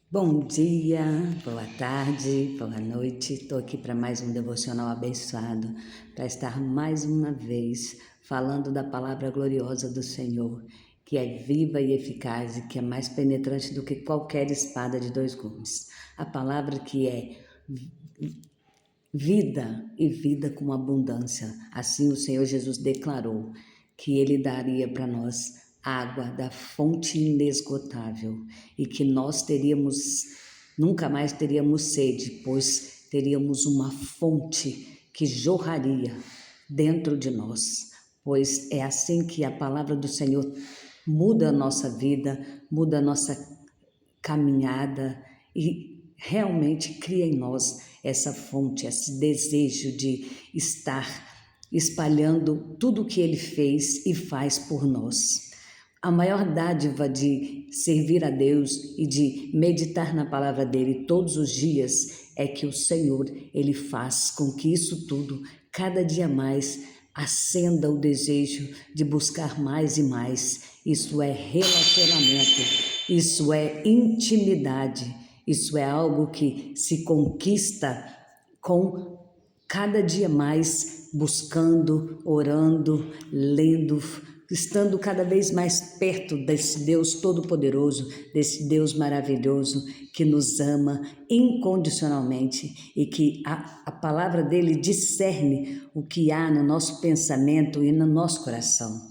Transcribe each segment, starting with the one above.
Bom dia, boa tarde, boa noite. Estou aqui para mais um devocional abençoado, para estar mais uma vez falando da palavra gloriosa do Senhor, que é viva e eficaz e que é mais penetrante do que qualquer espada de dois gumes. A palavra que é vida e vida com abundância. Assim o Senhor Jesus declarou que Ele daria para nós água da fonte inesgotável e que nós nunca mais teríamos sede, pois teríamos uma fonte que jorraria dentro de nós. Pois é assim que a palavra do Senhor muda a nossa vida, muda a nossa caminhada e realmente cria em nós essa fonte, esse desejo de estar espalhando tudo o que Ele fez e faz por nós. A maior dádiva de servir a Deus e de meditar na palavra dele todos os dias é que o Senhor, Ele faz com que isso tudo, cada dia mais, acenda o desejo de buscar mais e mais. Isso é relacionamento, isso é intimidade, isso é algo que se conquista com cada dia mais buscando, orando, lendo, estando cada vez mais perto desse Deus Todo-Poderoso, desse Deus maravilhoso que nos ama incondicionalmente e que a palavra dele discerne o que há no nosso pensamento e no nosso coração.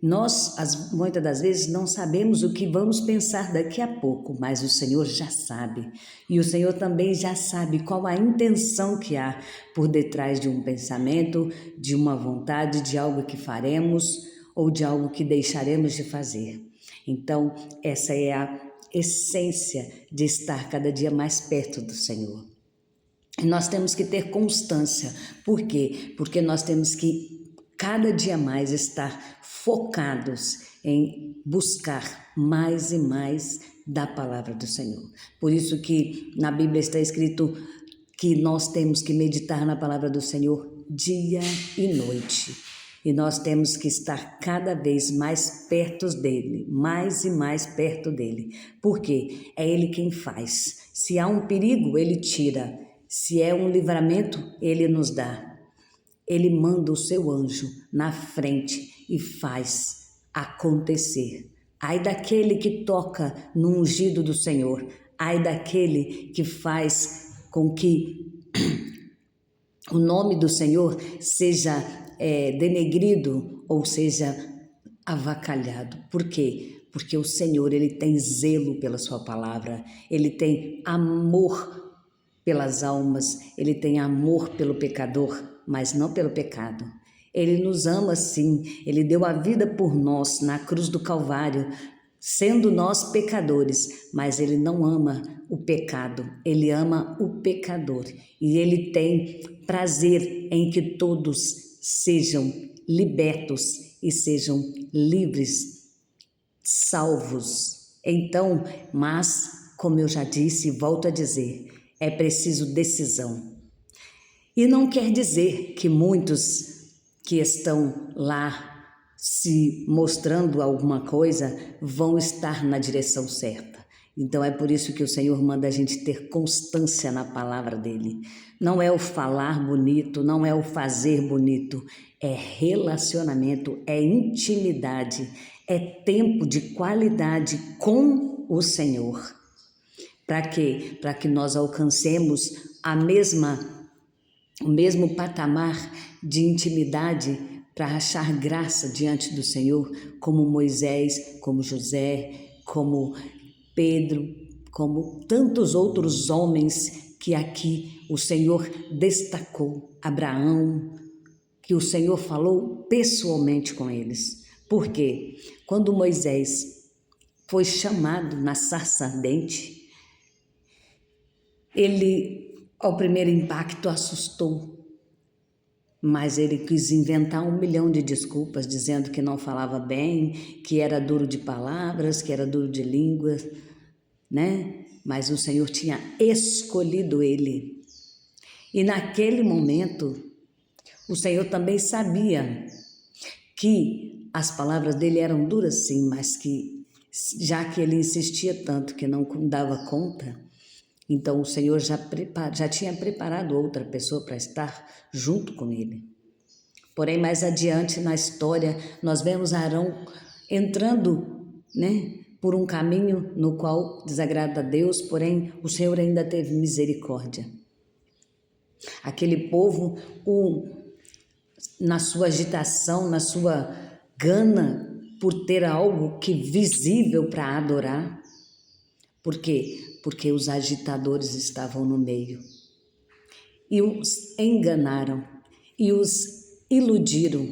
Nós, muitas das vezes, não sabemos o que vamos pensar daqui a pouco, mas o Senhor já sabe. E o Senhor também já sabe qual a intenção que há por detrás de um pensamento, de uma vontade, de algo que faremos ou de algo que deixaremos de fazer. Então, essa é a essência de estar cada dia mais perto do Senhor. E nós temos que ter constância. Por quê? Porque nós temos que cada dia mais estar focados em buscar mais e mais da palavra do Senhor. Por isso que na Bíblia está escrito que nós temos que meditar na palavra do Senhor dia e noite. E nós temos que estar cada vez mais perto dele, mais e mais perto dele. Por quê? É ele quem faz. Se há um perigo, ele tira. Se é um livramento, ele nos dá. Ele manda o seu anjo na frente e faz acontecer. Ai daquele que toca no ungido do Senhor. Ai daquele que faz com que o nome do Senhor seja denegrido ou seja avacalhado. Por quê? Porque o Senhor, ele tem zelo pela sua palavra, ele tem amor pelas almas, ele tem amor pelo pecador, mas não pelo pecado. Ele nos ama sim, ele deu a vida por nós na cruz do Calvário, sendo nós pecadores, mas ele não ama o pecado, ele ama o pecador e ele tem prazer em que todos sejam libertos e sejam livres, salvos. Então, mas, como eu já disse e volto a dizer, é preciso decisão. E não quer dizer que muitos que estão lá se mostrando alguma coisa vão estar na direção certa. Então é por isso que o Senhor manda a gente ter constância na palavra dele. Não é o falar bonito, não é o fazer bonito, é relacionamento, é intimidade, é tempo de qualidade com o Senhor. Para quê? Para que nós alcancemos o mesmo patamar de intimidade para achar graça diante do Senhor, como Moisés, como José, como Pedro, como tantos outros homens que aqui o Senhor destacou, Abraão, que o Senhor falou pessoalmente com eles. Por quê? Quando Moisés foi chamado na sarça ardente, ele, ao primeiro impacto, assustou, mas ele quis inventar 1 milhão de desculpas, dizendo que não falava bem, que era duro de palavras, que era duro de língua, né? Mas o Senhor tinha escolhido ele. E naquele momento, o Senhor também sabia que as palavras dele eram duras sim, mas que já que ele insistia tanto que não dava conta, então o Senhor já tinha preparado outra pessoa para estar junto com ele. Porém, mais adiante na história, nós vemos Arão entrando, por um caminho no qual desagrada a Deus, porém o Senhor ainda teve misericórdia. Aquele povo, na sua agitação, na sua gana por ter algo que visível para adorar. Por quê? Porque os agitadores estavam no meio e os enganaram e os iludiram.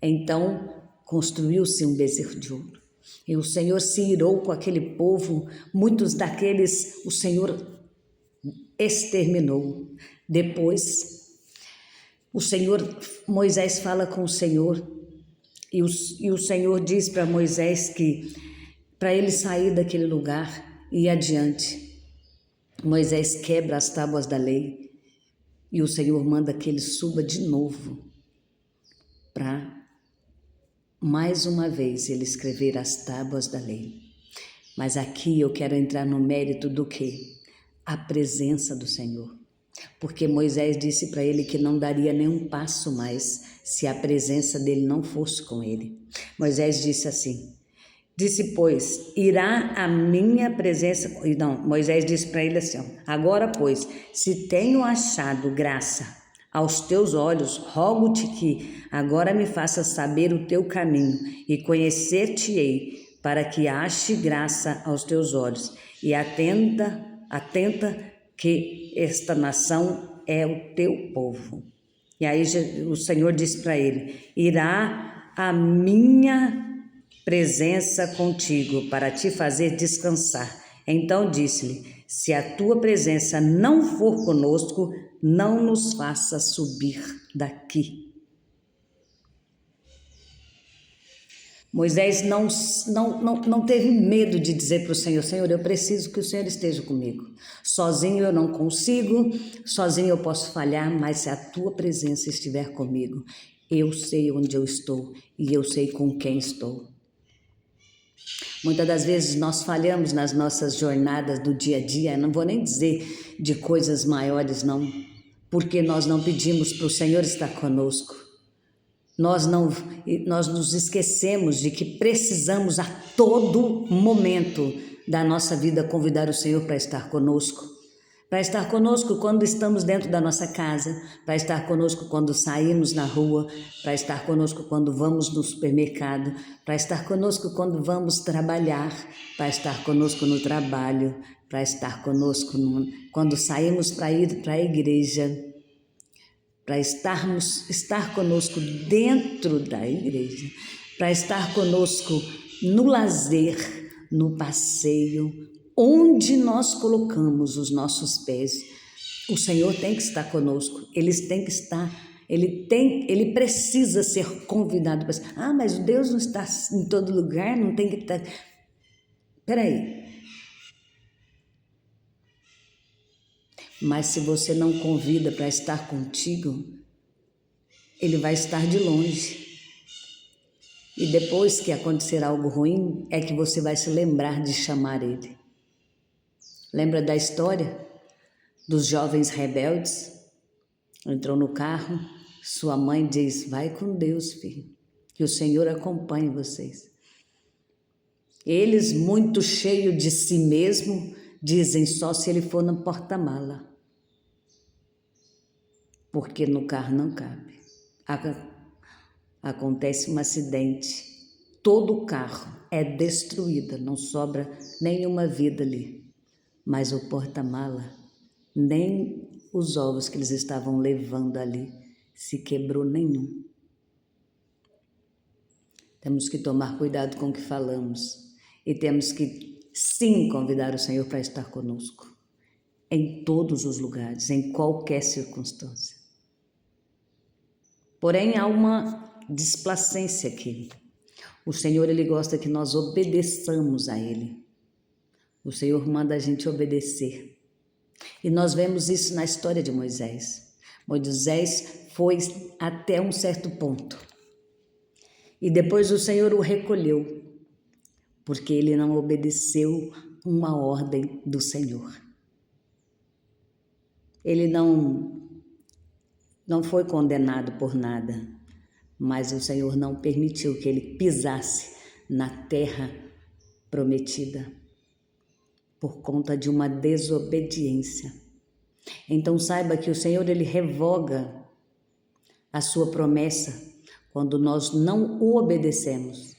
Então construiu-se um bezerro de ouro e o Senhor se irou com aquele povo. Muitos daqueles o Senhor exterminou. Depois Moisés fala com o Senhor e o Senhor diz para Moisés que para ele sair daquele lugar e ir adiante. Moisés quebra as tábuas da lei e o Senhor manda que ele suba de novo para mais uma vez ele escrever as tábuas da lei. Mas aqui eu quero entrar no mérito do que? A presença do Senhor. Porque Moisés disse para ele que não daria nenhum passo mais se a presença dele não fosse com ele. Moisés disse assim, pois, irá a minha presença... Não, Moisés disse para ele assim, agora, pois, se tenho achado graça aos teus olhos, rogo-te que agora me faças saber o teu caminho e conhecer-te-ei, para que ache graça aos teus olhos. E atenta que esta nação é o teu povo. E aí o Senhor disse para ele, irá a minha presença contigo para te fazer descansar. Então disse-lhe, se a tua presença não for conosco, não nos faça subir daqui. Moisés não teve medo de dizer para o Senhor, Senhor, eu preciso que o Senhor esteja comigo. Sozinho eu não consigo, sozinho eu posso falhar, mas se a tua presença estiver comigo, eu sei onde eu estou e eu sei com quem estou. Muitas das vezes nós falhamos nas nossas jornadas do dia a dia, não vou nem dizer de coisas maiores não, porque nós não pedimos para o Senhor estar conosco. Nós nos esquecemos de que precisamos a todo momento da nossa vida convidar o Senhor para estar conosco. Para estar conosco quando estamos dentro da nossa casa, para estar conosco quando saímos na rua, para estar conosco quando vamos no supermercado, para estar conosco quando vamos trabalhar, para estar conosco no trabalho, para estar conosco quando saímos para ir para a igreja, para estar conosco dentro da igreja, para estar conosco no lazer, no passeio, onde nós colocamos os nossos pés. O Senhor tem que estar conosco, ele precisa ser convidado. Mas Deus não está em todo lugar, não tem que estar... Espera. Mas se você não convida para estar contigo, ele vai estar de longe. E depois que acontecer algo ruim, é que você vai se lembrar de chamar ele. Lembra da história dos jovens rebeldes? Entrou no carro, sua mãe diz, vai com Deus, filho, que o Senhor acompanhe vocês. Eles, muito cheios de si mesmo, dizem só se ele for no porta-mala, porque no carro não cabe. Acontece um acidente, todo o carro é destruído, não sobra nenhuma vida ali. Mas o porta-mala, nem os ovos que eles estavam levando ali, se quebrou nenhum. Temos que tomar cuidado com o que falamos e temos que, sim, convidar o Senhor para estar conosco, em todos os lugares, em qualquer circunstância. Porém, há uma displacência aqui. O Senhor, ele gosta que nós obedeçamos a ele. O Senhor manda a gente obedecer. E nós vemos isso na história de Moisés. Moisés foi até um certo ponto. E depois o Senhor o recolheu porque ele não obedeceu uma ordem do Senhor. Ele não foi condenado por nada, mas o Senhor não permitiu que ele pisasse na terra prometida por conta de uma desobediência. Então saiba que o Senhor, ele revoga a sua promessa quando nós não o obedecemos.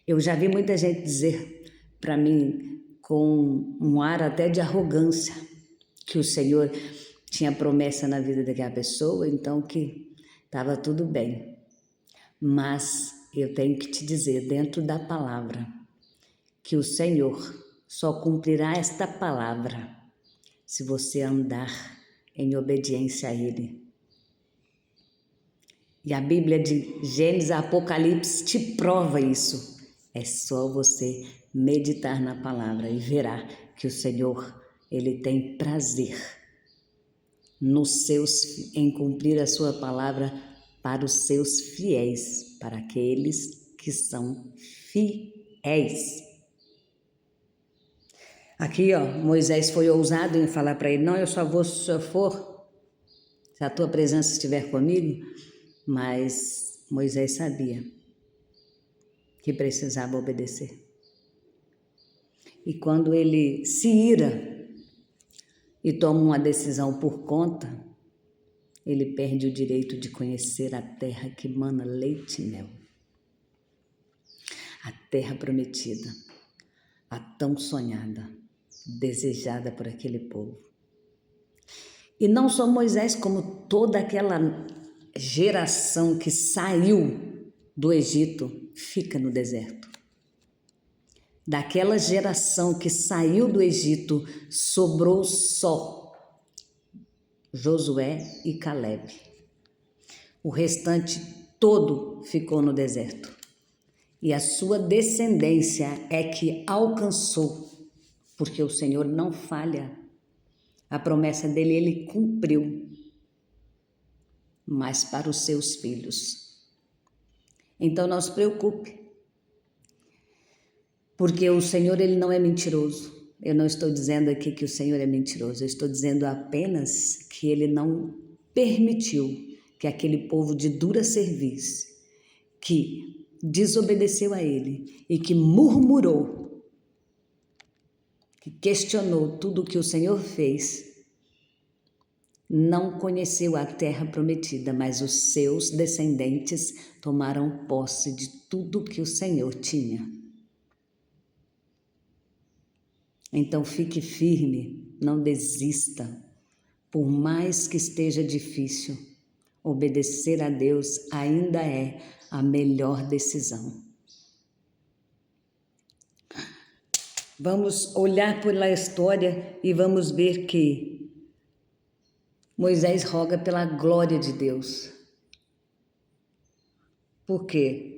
Eu já vi muita gente dizer para mim, com um ar até de arrogância, que o Senhor tinha promessa na vida daquela pessoa, então que estava tudo bem. Mas eu tenho que te dizer, dentro da palavra, que o Senhor só cumprirá esta palavra se você andar em obediência a Ele. E a Bíblia de Gênesis a Apocalipse te prova isso. É só você meditar na palavra e verá que o Senhor, Ele tem prazer em cumprir a sua palavra para os seus fiéis, para aqueles que são fiéis. Aqui, Moisés foi ousado em falar para ele, não, eu só vou se eu for, se a tua presença estiver comigo, mas Moisés sabia que precisava obedecer. E quando ele se ira e toma uma decisão por conta, ele perde o direito de conhecer a terra que mana leite e mel. A terra prometida, a tão sonhada, desejada por aquele povo. E não só Moisés, como toda aquela geração que saiu do Egito, fica no deserto. Daquela geração que saiu do Egito, sobrou só Josué e Caleb. O restante todo ficou no deserto. E a sua descendência é que alcançou, porque o Senhor não falha. A promessa dele, ele cumpriu, mas para os seus filhos. Então não se preocupe, porque o Senhor, ele não é mentiroso. Eu não estou dizendo aqui que o Senhor é mentiroso, eu estou dizendo apenas que ele não permitiu que aquele povo de dura cerviz, que desobedeceu a ele e que murmurou, que questionou tudo o que o Senhor fez, não conheceu a terra prometida, mas os seus descendentes tomaram posse de tudo que o Senhor tinha. Então fique firme, não desista, por mais que esteja difícil, obedecer a Deus ainda é a melhor decisão. Vamos olhar pela história e vamos ver que Moisés roga pela glória de Deus. Por quê?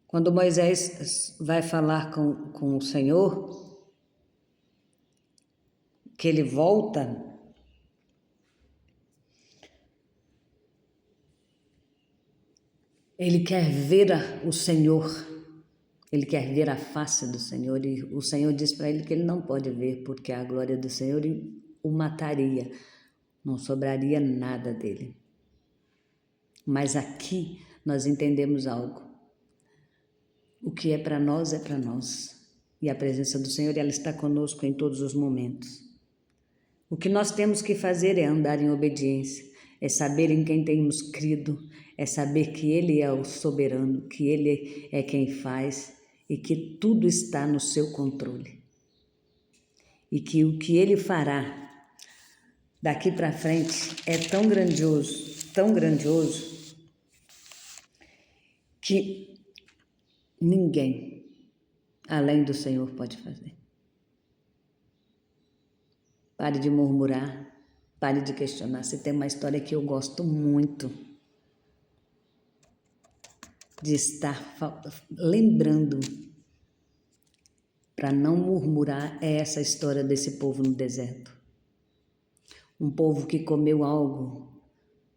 Quando Moisés vai falar com o Senhor, que ele volta, ele quer ver o Senhor, ele quer ver a face do Senhor, e o Senhor diz para ele que ele não pode ver, porque a glória do Senhor o mataria, não sobraria nada dele. Mas aqui nós entendemos algo. O que é para nós é para nós. E a presença do Senhor, ela está conosco em todos os momentos. O que nós temos que fazer é andar em obediência, é saber em quem temos crido, é saber que Ele é o soberano, que Ele é quem faz e que tudo está no seu controle. E que o que Ele fará daqui para frente é tão grandioso, que ninguém além do Senhor pode fazer. Pare de murmurar, pare de questionar. Você tem uma história que eu gosto muito de estar lembrando para não murmurar, é essa história desse povo no deserto. Um povo que comeu algo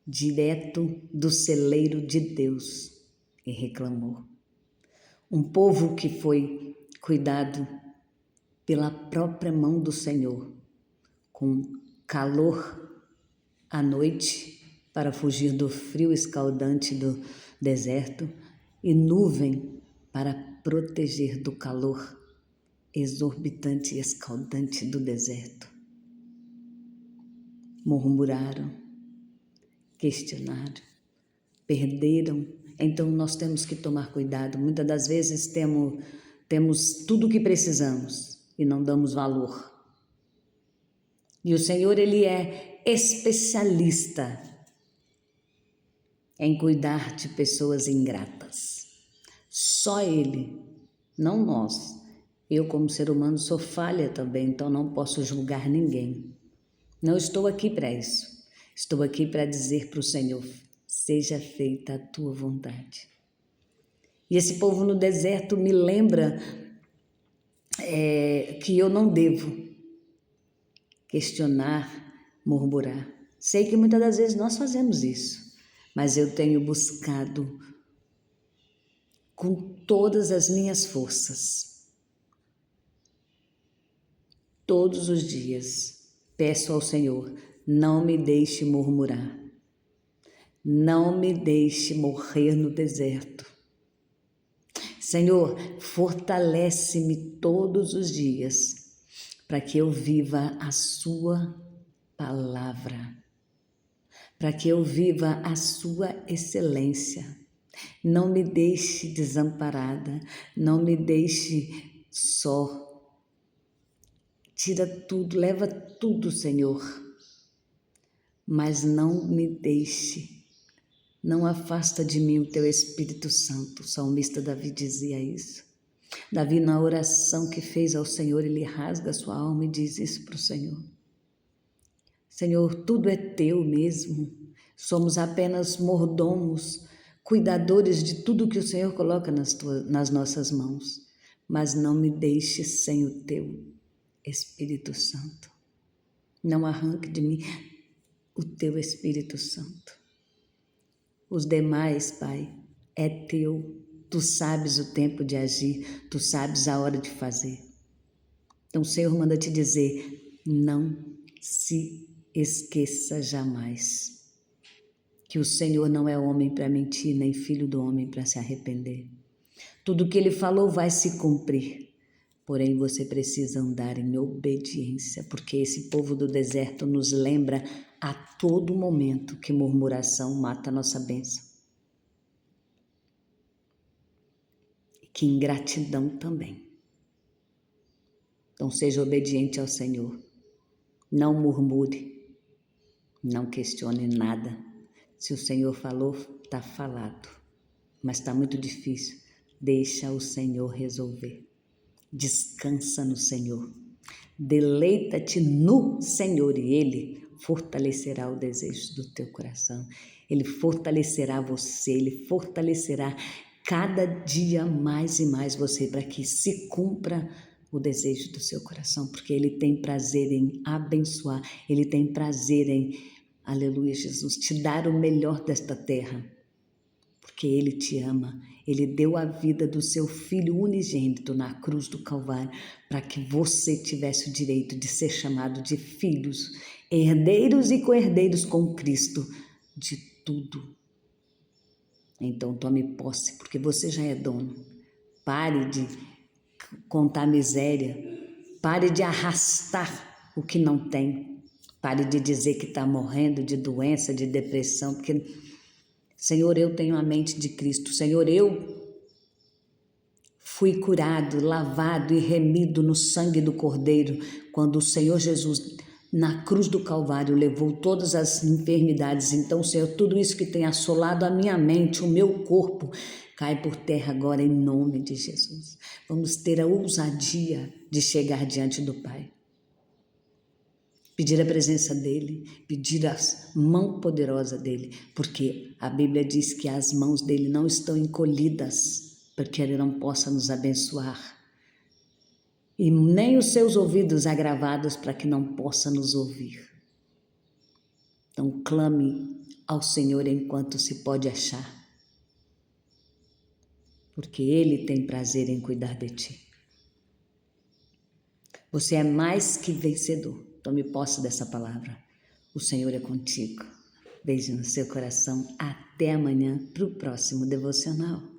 direto do celeiro de Deus e reclamou. Um povo que foi cuidado pela própria mão do Senhor, com calor à noite para fugir do frio escaldante do deserto e nuvem para proteger do calor exorbitante e escaldante do deserto. Murmuraram, questionaram, perderam. Então nós temos que tomar cuidado. Muitas das vezes temos tudo o que precisamos e não damos valor. E o Senhor, Ele é especialista em cuidar de pessoas ingratas. Só Ele, não nós. Eu, como ser humano, sou falha também, então não posso julgar ninguém. Não estou aqui para isso. Estou aqui para dizer para o Senhor: seja feita a tua vontade. E esse povo no deserto me lembra que eu não devo questionar, murmurar. Sei que muitas das vezes nós fazemos isso, mas eu tenho buscado com todas as minhas forças, todos os dias, peço ao Senhor: não me deixe murmurar, não me deixe morrer no deserto. Senhor, fortalece-me todos os dias para que eu viva a sua palavra, para que eu viva a sua excelência. Não me deixe desamparada, não me deixe só. Tira tudo, leva tudo, Senhor, mas não me deixe, não afasta de mim o teu Espírito Santo. O salmista Davi dizia isso. Davi, na oração que fez ao Senhor, ele rasga a sua alma e diz isso para o Senhor. Senhor, tudo é teu mesmo, somos apenas mordomos, cuidadores de tudo que o Senhor coloca nas nossas mãos, mas não me deixe sem o teu Espírito Santo. Não arranque de mim o teu Espírito Santo. Os demais, Pai, é teu. Tu sabes o tempo de agir, tu sabes a hora de fazer. Então o Senhor manda te dizer: não se esqueça jamais que o Senhor não é homem para mentir, nem filho do homem para se arrepender. Tudo que Ele falou vai se cumprir. Porém, você precisa andar em obediência, porque esse povo do deserto nos lembra a todo momento que murmuração mata a nossa bênção. E que ingratidão também. Então, seja obediente ao Senhor. Não murmure. Não questione nada. Se o Senhor falou, está falado. Mas está muito difícil. Deixa o Senhor resolver. Descansa no Senhor. Deleita-te no Senhor e Ele fortalecerá o desejo do teu coração. Ele fortalecerá você, Ele fortalecerá cada dia mais e mais você para que se cumpra o desejo do seu coração, porque Ele tem prazer em abençoar, Ele tem prazer em, aleluia Jesus, te dar o melhor desta terra, porque Ele te ama. Ele deu a vida do seu Filho unigênito na cruz do Calvário para que você tivesse o direito de ser chamado de filhos, herdeiros e co-herdeiros com Cristo de tudo. Então tome posse, porque você já é dono. Pare de contar miséria, pare de arrastar o que não tem, pare de dizer que está morrendo de doença, de depressão, porque, Senhor, eu tenho a mente de Cristo. Senhor, eu fui curado, lavado e remido no sangue do Cordeiro, quando o Senhor Jesus, na cruz do Calvário, levou todas as enfermidades. Então, Senhor, tudo isso que tem assolado a minha mente, o meu corpo, cai por terra agora em nome de Jesus. Vamos ter a ousadia de chegar diante do Pai. Pedir a presença dEle, pedir a mão poderosa dEle, porque a Bíblia diz que as mãos dEle não estão encolhidas, porque Ele não possa nos abençoar, e nem os seus ouvidos agravados para que não possa nos ouvir. Então clame ao Senhor enquanto se pode achar. porque Ele tem prazer em cuidar de ti. Você é mais que vencedor. Tome posse dessa palavra. O Senhor é contigo. Beijo no seu coração. Até amanhã para o próximo devocional.